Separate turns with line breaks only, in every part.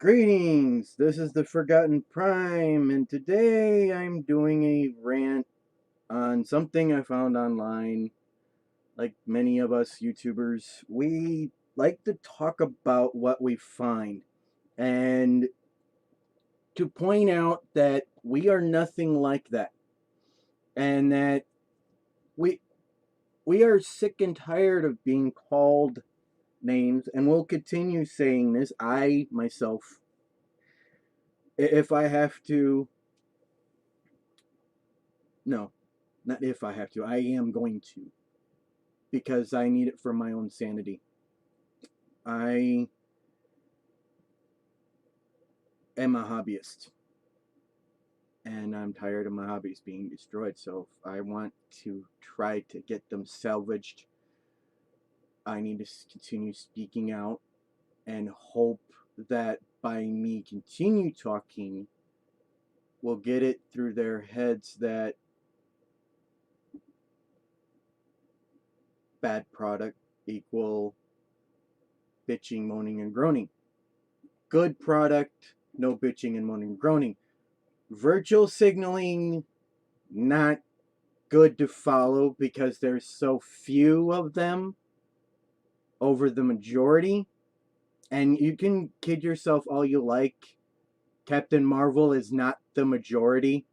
Greetings, this is the Forgotten Prime, and today I'm doing a rant on something I found online. Like many of us YouTubers, we like to talk about what we find, and to point out that we are nothing like that, and that we we are sick and tired of being called names, and we'll continue saying this. I myself, if I have to, no, not if I have to, I am going to, because I need it for my own sanity. I am a hobbyist, and I'm tired of my hobbies being destroyed. So if I want to try to get them salvaged, I need to continue speaking out and hope that by me continue talking, we'll get it through their heads that bad product equal bitching, moaning, and groaning. Good product, no bitching and moaning and groaning. Virtual signaling, not good to follow because there's so few of them over the majority. And you can kid yourself all you like. Captain Marvel is not the majority.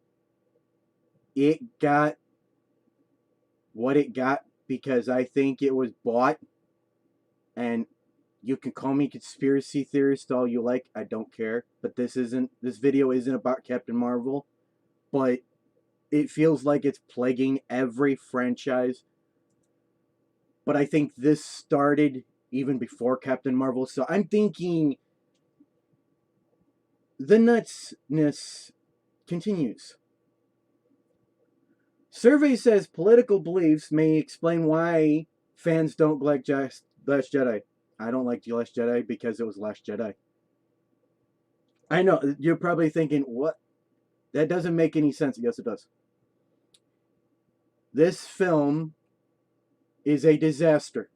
It got what it got because I think it was bought. And you can call me conspiracy theorist all you like. I don't care. But this video isn't about Captain Marvel. But it feels like it's plaguing every franchise. But I think this started even before Captain Marvel. So I'm thinking the nutsness continues. Survey says political beliefs may explain why fans don't like Last Jedi. I don't like The Last Jedi because it was Last Jedi. I know, you're probably thinking, what? That doesn't make any sense. Yes, it does. This film is a disaster.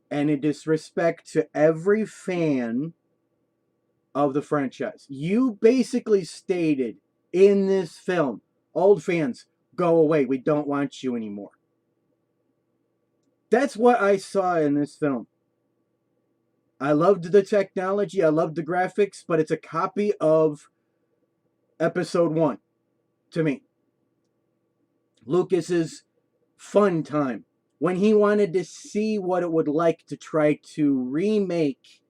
And a disrespect to every fan of the franchise. You basically stated in this film, old fans, go away. We don't want you anymore. That's what I saw in this film. I loved the technology. I loved the graphics, but it's a copy of episode 1 to me. Lucas's fun time when he wanted to see what it would like to try to remake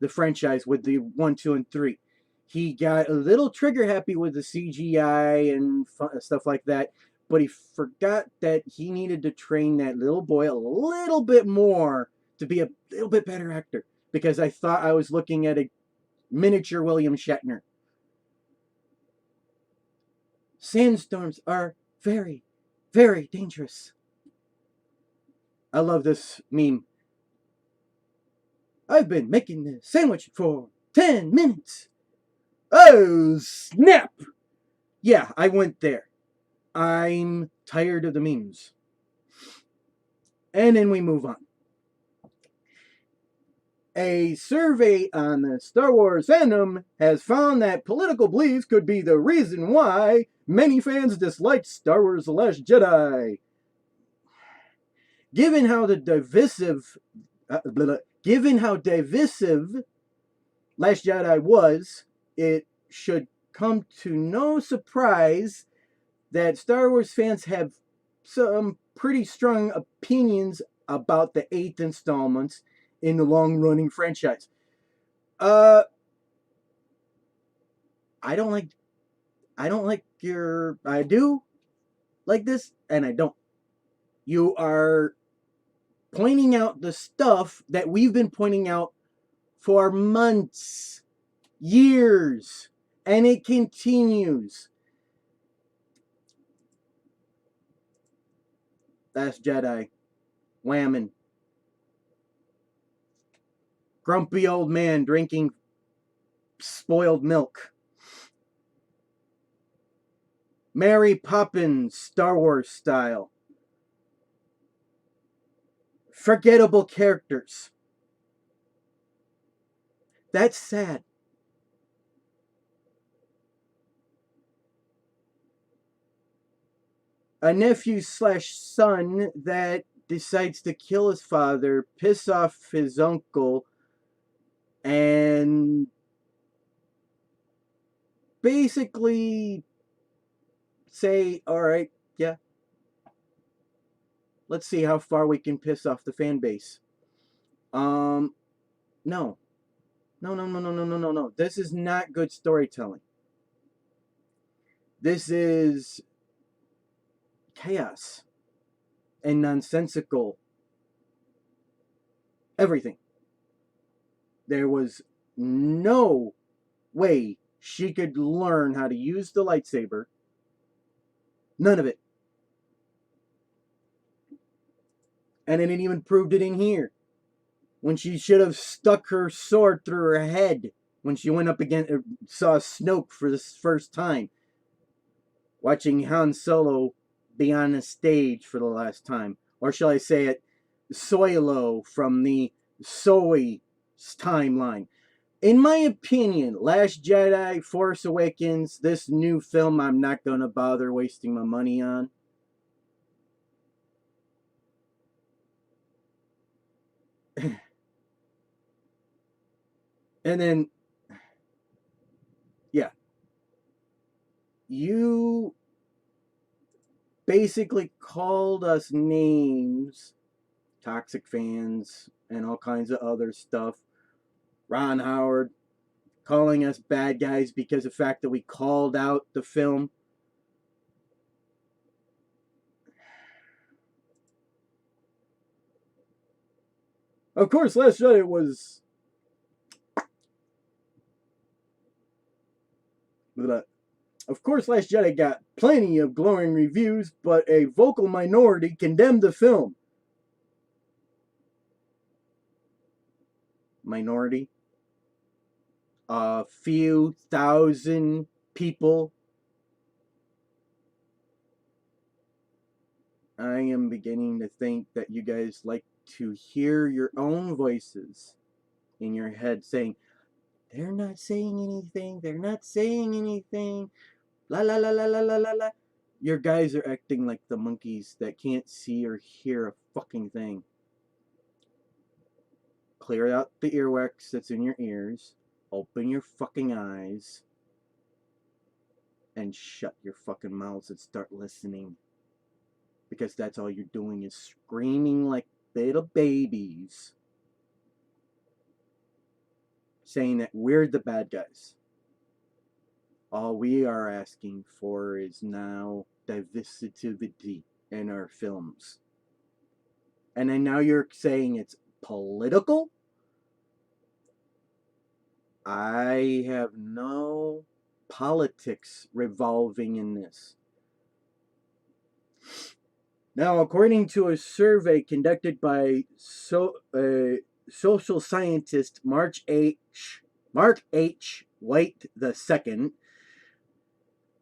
the franchise with the 1, 2, and 3. He got a little trigger happy with the CGI and stuff like that, but he forgot that he needed to train that little boy a little bit more to be a little bit better actor, because I thought I was looking at a miniature William Shatner. Sandstorms are very, very dangerous. I love this meme. I've been making this sandwich for 10 minutes. Oh, snap! Yeah, I went there. I'm tired of the memes. And then we move on. A survey on the Star Wars fandom has found that political beliefs could be the reason why many fans disliked Star Wars The Last Jedi. Given how divisive Last Jedi was, it should come to no surprise that Star Wars fans have some pretty strong opinions about the 8th installments in the long-running franchise. I don't like your, I do like this, and I don't. You are pointing out the stuff that we've been pointing out for months, years, and it continues. Last Jedi, whammon. Grumpy old man drinking spoiled milk. Mary Poppins, Star Wars style. Forgettable characters. That's sad. A nephew slash son that decides to kill his father, piss off his uncle, and basically say, all right, yeah, let's see how far we can piss off the fan base. No. No, no, no, no, no, no, no, no. This is not good storytelling. This is chaos and nonsensical everything. There was no way she could learn how to use the lightsaber. None of it. And it even proved it in here. When she should have stuck her sword through her head when she went up against, saw Snoke for the first time. Watching Han Solo be on the stage for the last time. Or shall I say it, Solo from the Soy timeline. In my opinion, Last Jedi, Force Awakens, this new film I'm not going to bother wasting my money on. And then, yeah. You basically called us names, toxic fans, and all kinds of other stuff. Ron Howard calling us bad guys because of the fact that we called out the film. Of course, Last Jedi was... Of course, Last Jedi got plenty of glowing reviews, but a vocal minority condemned the film. Minority? A few thousand people. I am beginning to think that you guys like to hear your own voices in your head saying, they're not saying anything, they're not saying anything, la la la la la la la la. Your guys are acting like the monkeys that can't see or hear a fucking thing. Clear out the earwax that's in your ears, open your fucking eyes, and shut your fucking mouths and start listening. Because that's all you're doing is screaming like little babies, saying that we're the bad guys. All we are asking for is now diversity in our films. And then now you're saying it's political? I have no politics revolving in this. Now, according to a survey conducted by social scientist Mark H. White II,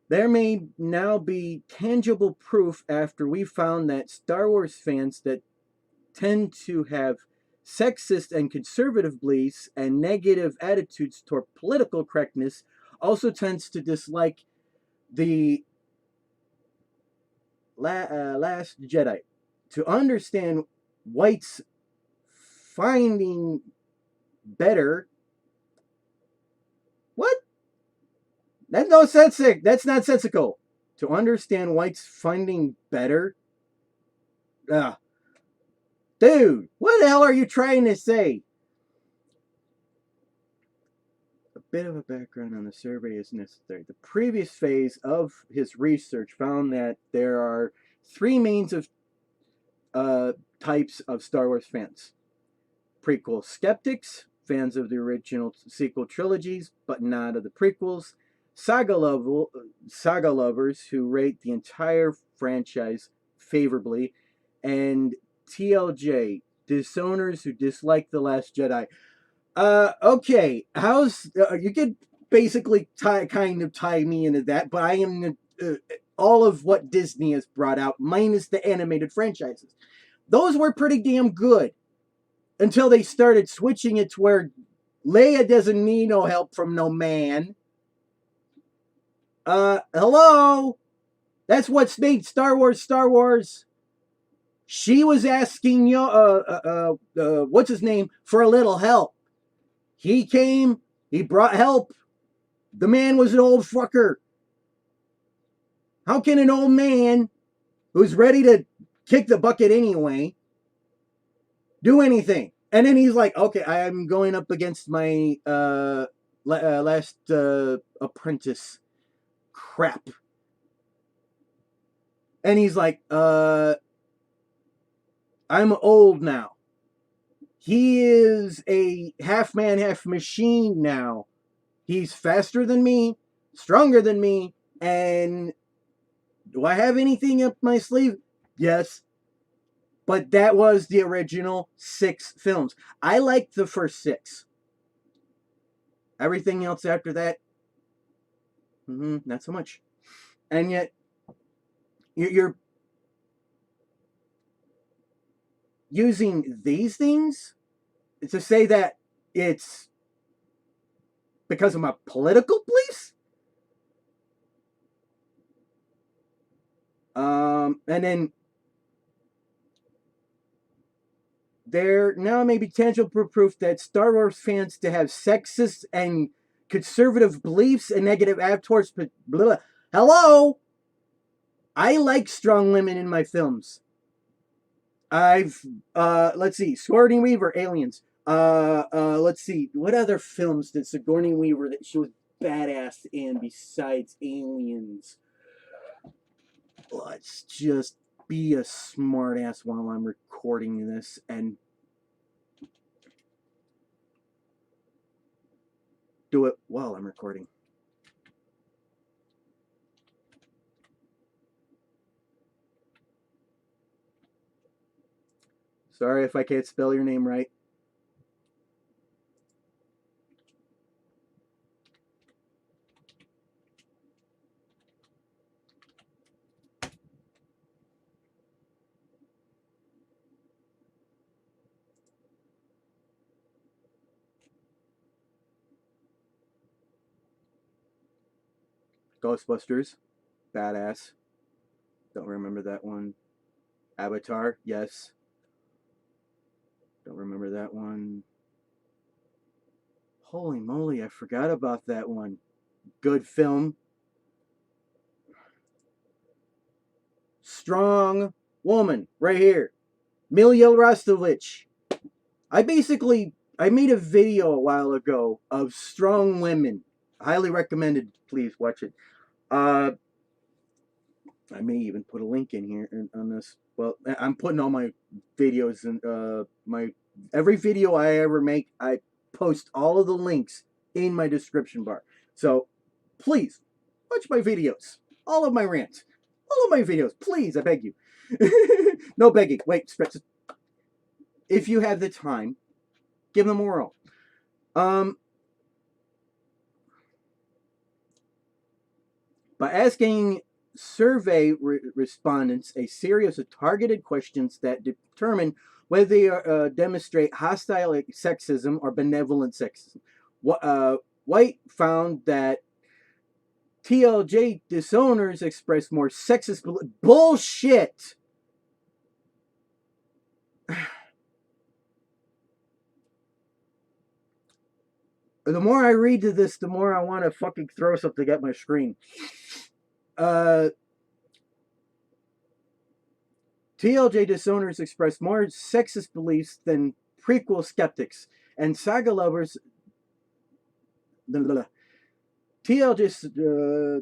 there may now be tangible proof after we found that Star Wars fans that tend to have sexist and conservative beliefs and negative attitudes toward political correctness also tends to dislike the Last Jedi. To understand White's finding better... What? That's no sense. That's nonsensical. To understand White's finding better... Dude, what the hell are you trying to say? A bit of a background on the survey is necessary. The previous phase of his research found that there are three main types of Star Wars fans. Prequel skeptics, fans of the original sequel trilogies, but not of the prequels. Saga lovers who rate the entire franchise favorably. And TLJ, disowners who dislike The Last Jedi. Okay, you could basically kind of tie me into that, but I am all of what Disney has brought out, minus the animated franchises. Those were pretty damn good until they started switching it to where Leia doesn't need no help from no man. Hello? That's what's made Star Wars Star Wars. She was asking what's his name, for a little help. He came, he brought help. The man was an old fucker. How can an old man who's ready to kick the bucket anyway do anything? And then he's like, okay, I'm going up against my last apprentice. Crap. And he's like, I'm old now. He is a half man, half machine now. He's faster than me, stronger than me, and do I have anything up my sleeve? Yes. But that was the original 6 films. I liked the first 6. Everything else after that, not so much. And yet, you're using these things to say that it's because of my political beliefs? And then there now may be tangible proof that Star Wars fans to have sexist and conservative beliefs and negative attitudes. Hello? I like strong women in my films. Let's see, Sigourney Weaver, Aliens. Let's see, what other films did Sigourney Weaver that she was badass in besides Aliens? Let's just be a smartass while I'm recording this and do it while I'm recording. Sorry if I can't spell your name right. Ghostbusters, badass. Don't remember that one. Avatar, yes. Don't remember that one. Holy moly, I forgot about that one. Good film. Strong woman, right here. Milya Rostovich. I made a video a while ago of strong women. Highly recommended. Please watch it. I may even put a link in here on this. Well, I'm putting all my videos in every video I ever make. I post all of the links in my description bar. So please watch my videos, all of my rants, all of my videos. Please, I beg you. No begging. Wait, if you have the time, give them a whirl. By asking survey respondents a series of targeted questions that determine whether they demonstrate hostile sexism or benevolent sexism. White found that TLJ disowners express more sexist bullshit. The more I read to this, the more I want to fucking throw something at my screen. TLJ disowners express more sexist beliefs than prequel skeptics, and saga lovers. TLJ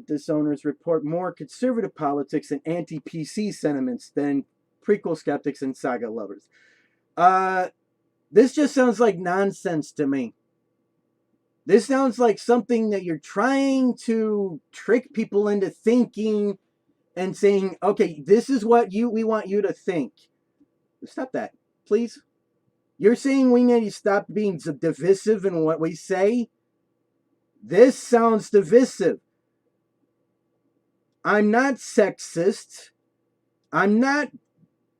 disowners report more conservative politics and anti-PC sentiments than prequel skeptics and saga lovers. This just sounds like nonsense to me. This sounds like something that you're trying to trick people into thinking and saying, okay, this is what we want you to think. Stop that, please. You're saying we need to stop being divisive in what we say? This sounds divisive. I'm not sexist. I'm not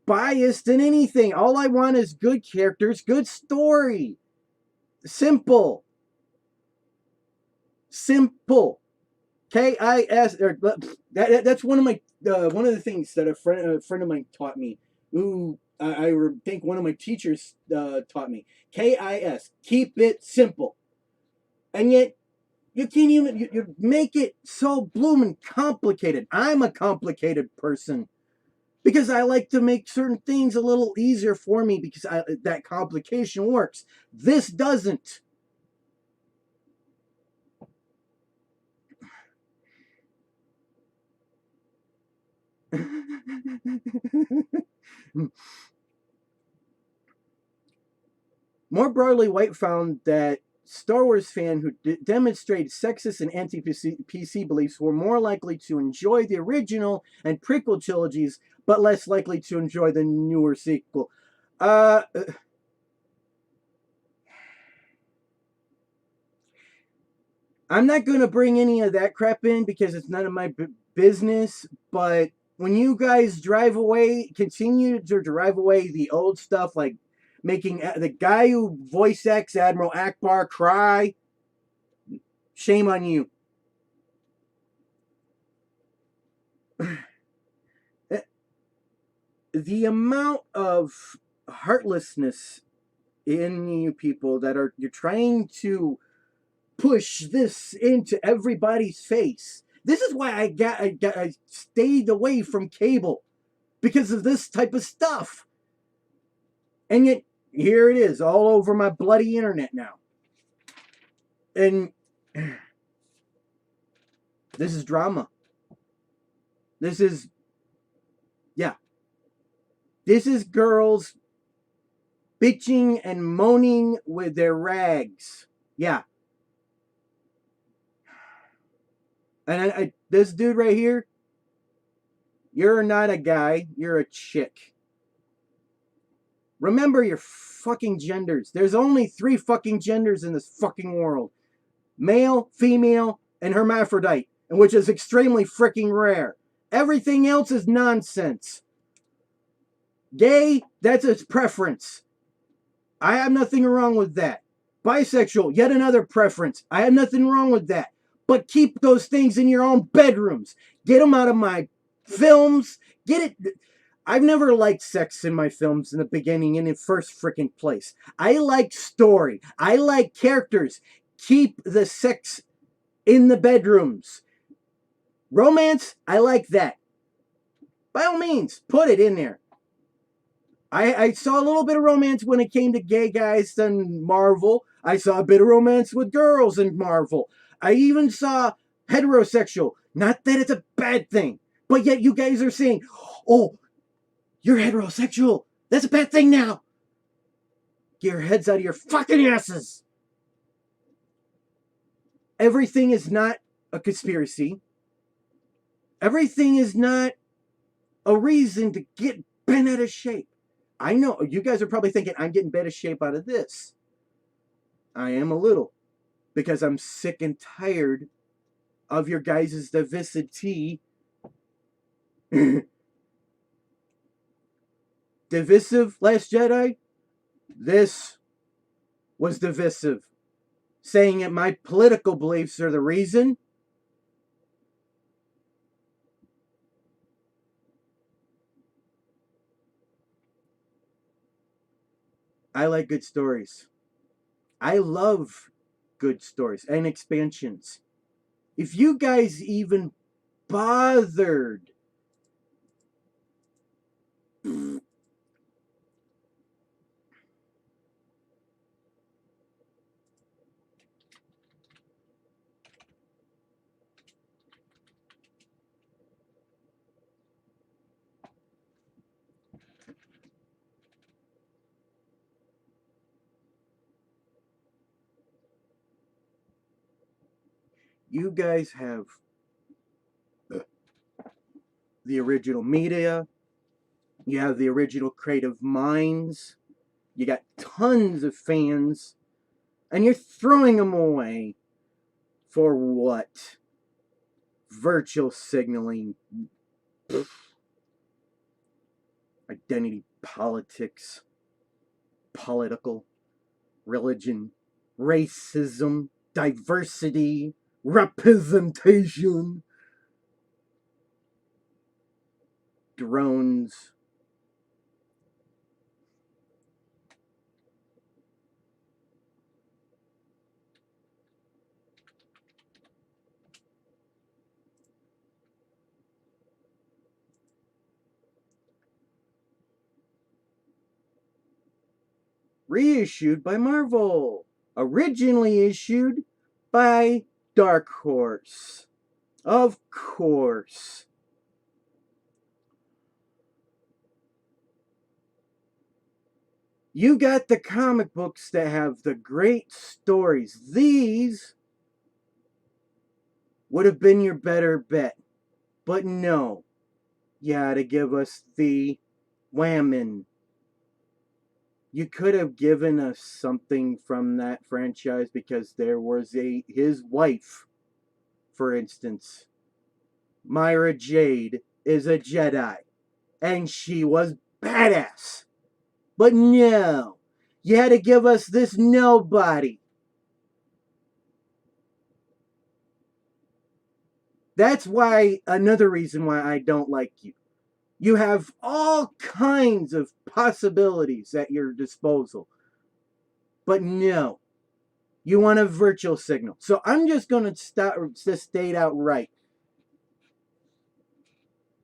biased in anything. All I want is good characters, good story. Simple. Simple. KIS. That's one of my one of the things that a friend of mine taught me. Who I think one of my teachers taught me. KIS. Keep it simple. And yet you can't even you make it so bloomin' complicated. I'm a complicated person because I like to make certain things a little easier for me because that complication works. This doesn't. More broadly, White found that Star Wars fans who demonstrated sexist and anti-PC beliefs were more likely to enjoy the original and prequel trilogies, but less likely to enjoy the newer sequel. Uh, I'm not going to bring any of that crap in because it's none of my business, but when you guys drive away, continue to drive away the old stuff, like making the guy who voice acts Admiral Akbar cry, shame on you. The amount of heartlessness in you people that are you're trying to push this into everybody's face. This is why I stayed away from cable because of this type of stuff. And yet here it is all over my bloody internet now. And this is drama. This is yeah. This is girls bitching and moaning with their rags. Yeah. And this dude right here, you're not a guy, you're a chick. Remember your fucking genders. There's only 3 fucking genders in this fucking world. Male, female, and hermaphrodite, which is extremely freaking rare. Everything else is nonsense. Gay, that's a preference. I have nothing wrong with that. Bisexual, yet another preference. I have nothing wrong with that. But keep those things in your own bedrooms. Get them out of my films. Get it. I've never liked sex in my films in the beginning and in first freaking place. I like story. I like characters. Keep the sex in the bedrooms. Romance, I like that. By all means, put it in there. I saw a little bit of romance when it came to gay guys in Marvel. I saw a bit of romance with girls in Marvel. I even saw heterosexual. Not that it's a bad thing, but yet you guys are saying, oh, you're heterosexual. That's a bad thing now. Get your heads out of your fucking asses. Everything is not a conspiracy. Everything is not a reason to get bent out of shape. I know you guys are probably thinking I'm getting bent out of shape out of this. I am a little. Because I'm sick and tired of your guys' diversity. Divisive Last Jedi? This was divisive. Saying that my political beliefs are the reason? I like good stories. I love good stories and expansions. If you guys even bothered, you guys have the original media, you have the original creative minds, you got tons of fans, and you're throwing them away for what? Virtual signaling, identity politics, political, religion, racism, diversity, representation. Drones. Reissued by Marvel. Originally issued by Dark Horse. Of course. You got the comic books that have the great stories. These would have been your better bet. But no. You had to give us the Whammon. You could have given us something from that franchise because there was his wife, for instance. Myra Jade is a Jedi. And she was badass. But no. You had to give us this nobody. That's why, another reason why I don't like you. You have all kinds of possibilities at your disposal. But no. You want a virtual signal. So I'm just going to state outright.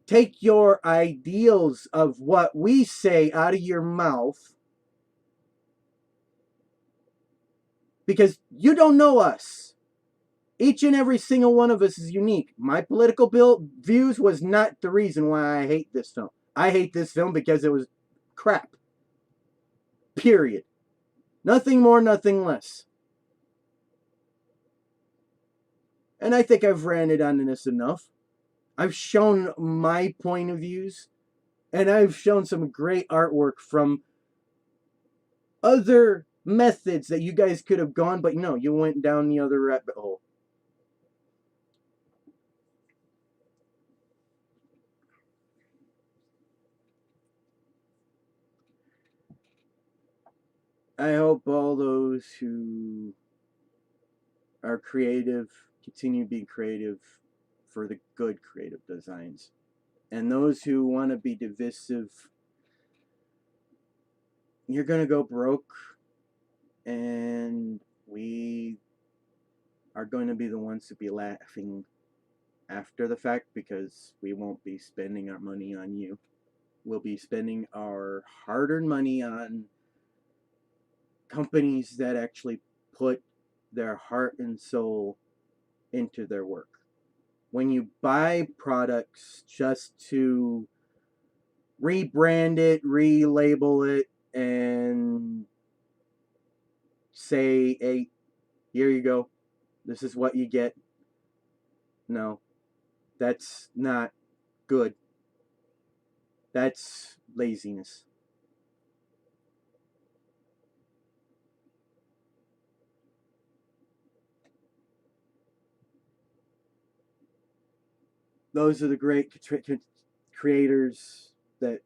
Take your ideals of what we say out of your mouth. Because you don't know us. Each and every single one of us is unique. My political views was not the reason why I hate this film. I hate this film because it was crap. Period. Nothing more, nothing less. And I think I've ranted on this enough. I've shown my point of views. And I've shown some great artwork from other methods that you guys could have gone. But no, you went down the other rabbit hole. I hope all those who are creative continue being creative for the good creative designs. And those who want to be divisive, you're going to go broke. And we are going to be the ones to be laughing after the fact because we won't be spending our money on you. We'll be spending our hard-earned money on companies that actually put their heart and soul into their work. When you buy products just to rebrand it, relabel it, and say, hey, here you go, this is what you get. No, that's not good. That's laziness. Those are the great creators that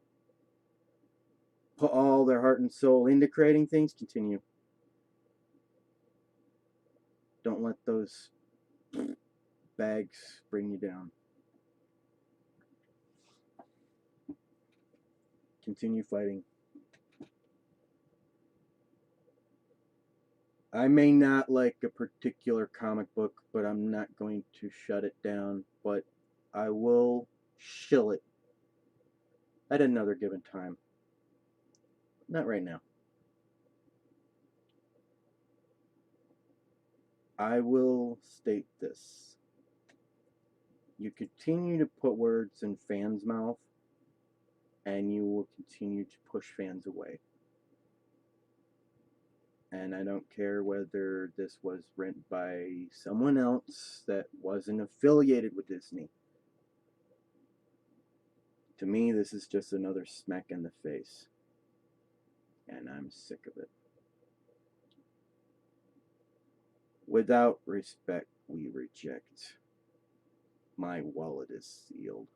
put all their heart and soul into creating things. Continue. Don't let those bags bring you down. Continue fighting. I may not like a particular comic book, but I'm not going to shut it down. But I will shill it at another given time. Not right now. I will state this. You continue to put words in fans' mouth, and you will continue to push fans away. And I don't care whether this was written by someone else that wasn't affiliated with Disney. To me, this is just another smack in the face. And I'm sick of it. Without respect, we reject. My wallet is sealed.